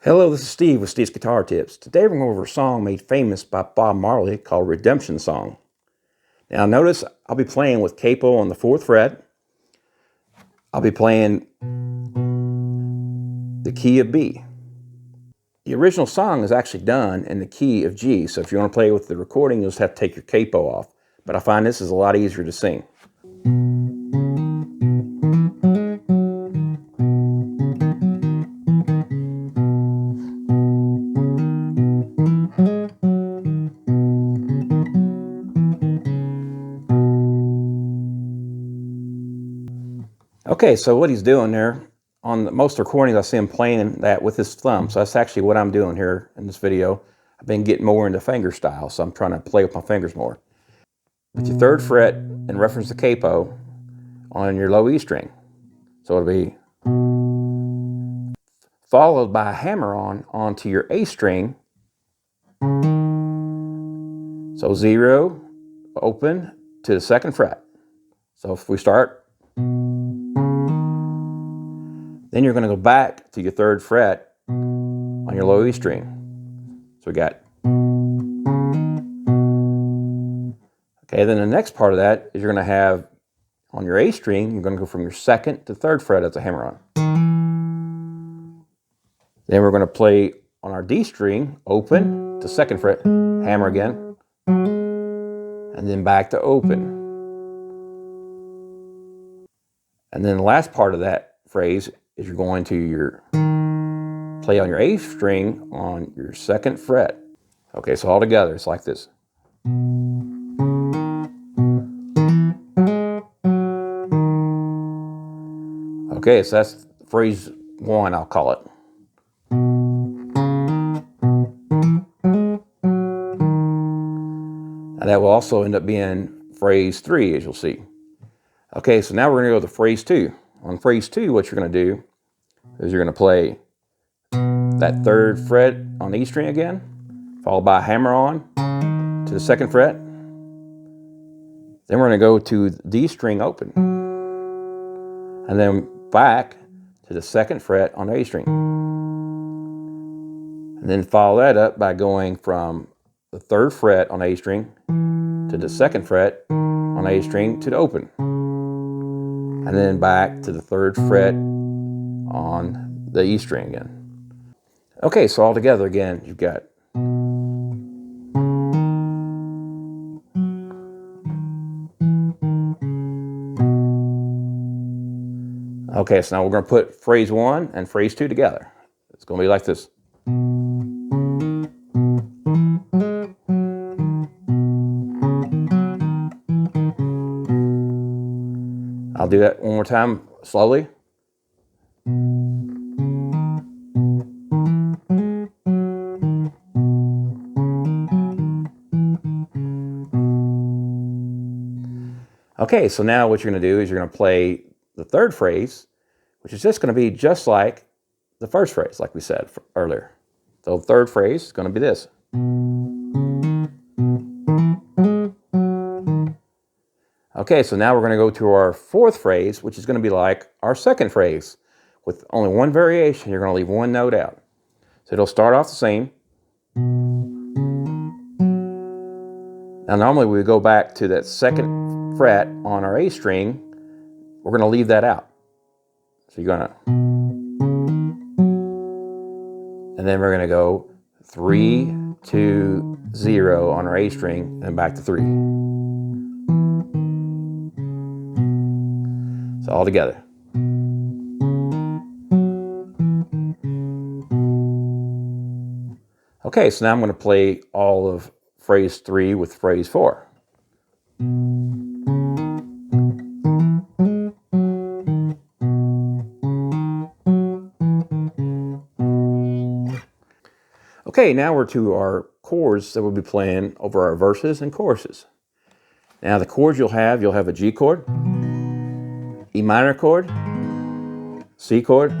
Hello, this is Steve with Steve's Guitar Tips. Today we're going to go over a song made famous by Bob Marley called Redemption Song. Now notice I'll be playing with capo on the 4th fret. I'll be playing the key of B. The original song is actually done in the key of G, so if you want to play with the recording, you'll just have to take your capo off. But I find this is a lot easier to sing. Okay, so what he's doing there, on most recordings I see him playing that with his thumb, so that's actually what I'm doing here in this video. I've been getting more into finger style, so I'm trying to play with my fingers more. With your 3rd fret in reference to capo on your low E string. So it'll be followed by a hammer-on onto your A string. So 0, open to the 2nd fret. So if we start, then you're going to go back to your 3rd fret on your low E string. So we got. Okay, then the next part of that is you're going to have on your A string, you're going to go from your 2nd to 3rd fret as a hammer-on. Then we're going to play on our D string, open to 2nd fret, hammer again, and then back to open. And then the last part of that phrase is you're going to play on your A string on your 2nd fret. Okay, so all together it's like this. Okay, so that's phrase 1, I'll call it. And that will also end up being phrase 3, as you'll see. Okay, so now we're going to go to phrase 2. On phrase 2, what you're going to do is you're going to play that 3rd fret on the E string again, followed by a hammer-on to the 2nd fret. Then we're going to go to the D string open, and then back to the 2nd fret on the A string. And then follow that up by going from the 3rd fret on A string to the 2nd fret on A string to the open. And then back to the 3rd fret on the E string again. Okay, so all together again, you've got. Okay, so now we're going to put phrase 1 and phrase 2 together. It's going to be like this. I'll do that one more time, slowly. Okay, so now what you're going to do is you're going to play the 3rd phrase, which is just going to be just like the 1st phrase, like we said earlier. So the 3rd phrase is going to be this. Okay, so now we're going to go to our 4th phrase, which is going to be like our 2nd phrase, with only one variation. You're going to leave one note out. So it'll start off the same. Now normally we would go back to that 2nd fret on our A string. We're going to leave that out. So you're going to, and then we're going to go 3, 2, 0 on our A string, and back to 3. So all together. Okay, so now I'm going to play all of phrase 3 with phrase 4. Okay, now we're to our chords that we'll be playing over our verses and choruses. Now the chords you'll have a G chord, E minor chord, C chord,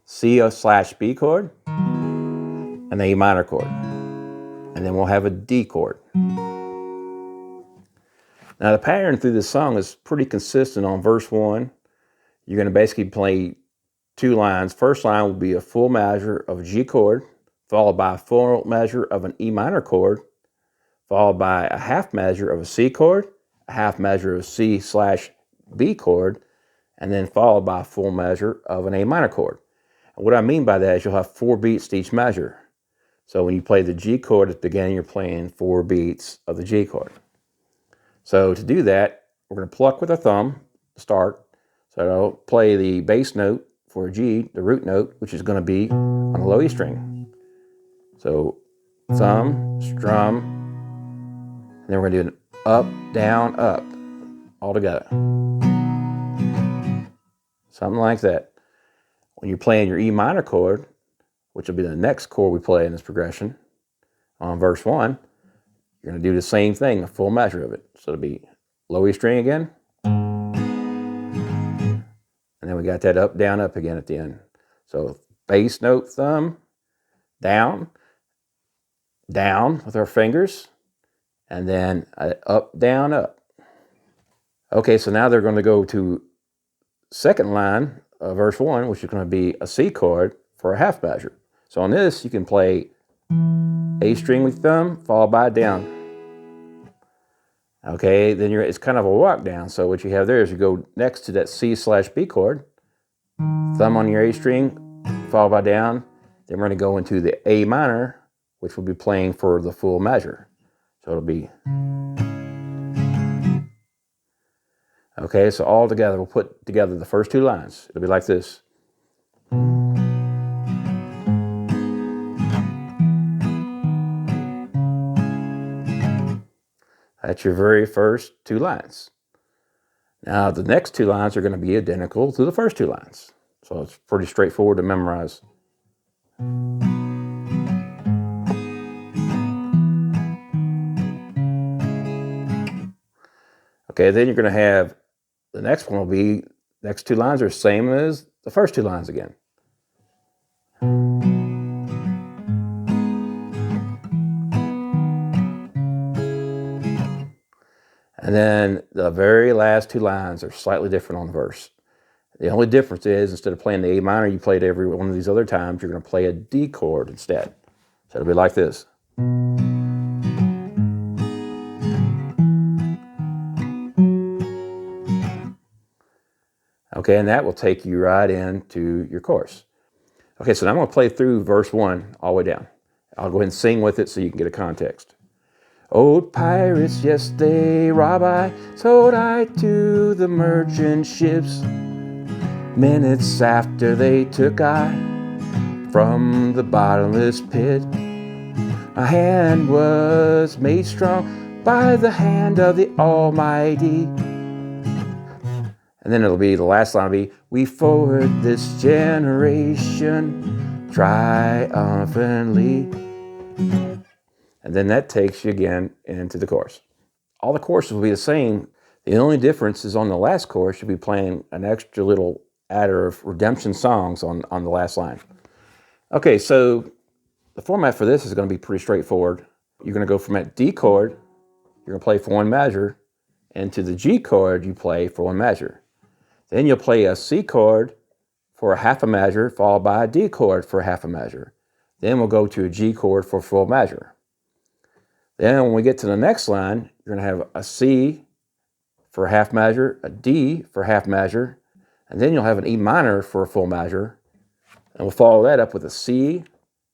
C/B chord, and the A minor chord. And then we'll have a D chord. Now the pattern through this song is pretty consistent. On verse 1, you're going to basically play two lines. First line will be a full measure of a G chord, followed by a full measure of an E minor chord, followed by a half measure of a C chord, a half measure of C/B chord, and then followed by a full measure of an A minor chord. And what I mean by that is you'll have 4 beats to each measure. So when you play the G chord at the beginning, you're playing 4 beats of the G chord. So to do that, we're going to pluck with our thumb to start. So I'll play the bass note for a G, the root note, which is going to be on a low E string. So thumb, strum, and then we're going to do an up, down, up, all together. Something like that. When you're playing your E minor chord, which will be the next chord we play in this progression, on verse 1, you're going to do the same thing, a full measure of it. So it'll be low E string again, and then we got that up, down, up again at the end. So bass note, thumb, down, down with our fingers, and then up, down, up. Okay, so now they're going to go to second line of verse 1, which is going to be a C chord for a half measure. So on this, you can play A string with thumb, followed by down. Okay, then it's kind of a walk down. So what you have there is you go next to that C/B chord, thumb on your A string, followed by down. Then we're going to go into the A minor, which will be playing for the full measure. So it'll be... Okay, so all together, we'll put together the first 2 lines. It'll be like this. That's your very first 2 lines. Now, the next 2 lines are going to be identical to the first 2 lines. So it's pretty straightforward to memorize. Okay, then you're going to have, the next one will be, next 2 lines are the same as the first 2 lines again. And then the very last 2 lines are slightly different on the verse. The only difference is, instead of playing the A minor you played every one of these other times, you're going to play a D chord instead. So it'll be like this. Okay, and that will take you right into your chorus. Okay, so now I'm going to play through verse 1 all the way down. I'll go ahead and sing with it so you can get a context. Old pirates, yes, they rob I, sold I to the merchant ships. Minutes after they took I from the bottomless pit. My hand was made strong by the hand of the Almighty. And then it'll be, the last line will be, we forward this generation triumphantly. And then that takes you again into the chorus. All the choruses will be the same. The only difference is on the last chorus, you'll be playing an extra little adder of redemption songs on the last line. Okay, so the format for this is going to be pretty straightforward. You're going to go from that D chord, you're going to play for 1 measure, and to the G chord, you play for 1 measure. Then you'll play a C chord for a half a measure, followed by a D chord for a half a measure. Then we'll go to a G chord for a full measure. Then when we get to the next line, you're going to have a C for a half measure, a D for a half measure, and then you'll have an E minor for a full measure. And we'll follow that up with a C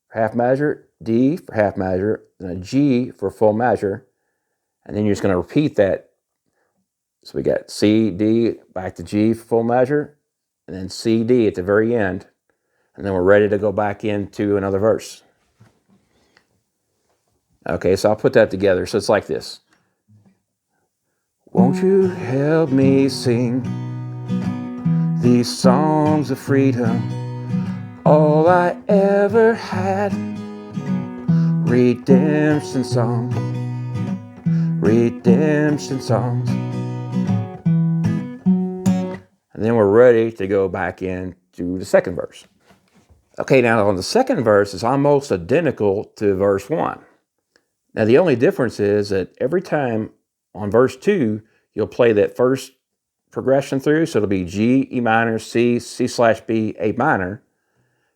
for half measure, D for half measure, and a G for a full measure. And then you're just going to repeat that. So we got C, D, back to G for full measure, and then C, D at the very end. And then we're ready to go back into another verse. Okay, so I'll put that together. So it's like this. Won't you help me sing these songs of freedom, all I ever had? Redemption songs, redemption songs. And then we're ready to go back into the second verse. Okay, now on the second verse, it's almost identical to verse 1. Now the only difference is that every time on verse 2, you'll play that first progression through. So it'll be G, E minor, C, C/B, A minor.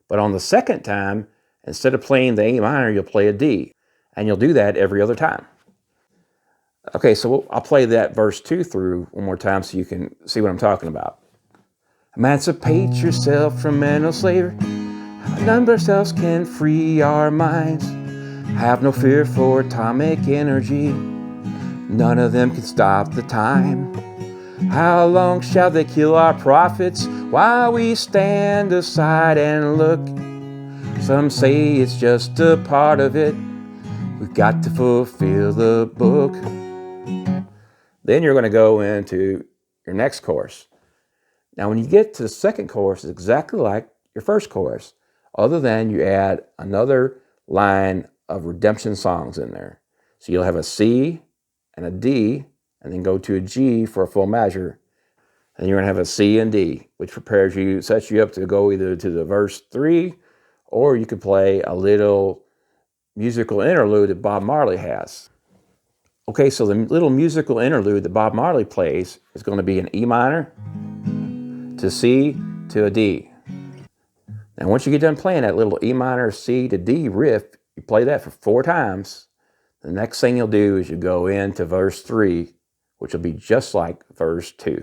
But on the second time, instead of playing the A minor, you'll play a D. And you'll do that every other time. Okay, so I'll play that verse 2 through one more time so you can see what I'm talking about. Emancipate yourself from mental slavery. None but ourselves can free our minds. Have no fear for atomic energy. None of them can stop the time. How long shall they kill our prophets while we stand aside and look? Some say it's just a part of it. We've got to fulfill the book. Then you're going to go into your next chorus. Now, when you get to the second chorus, it's exactly like your first chorus, other than you add another line of redemption songs in there. So you'll have a C and a D, and then go to a G for a full measure. And you're going to have a C and D, which sets you up to go either to the verse 3, or you could play a little musical interlude that Bob Marley has. Okay, so the little musical interlude that Bob Marley plays is going to be an E minor to C to a D. Now, once you get done playing that little E minor, C to D riff, you play that for 4 times. The next thing you'll do is you go into verse 3, which will be just like verse 2.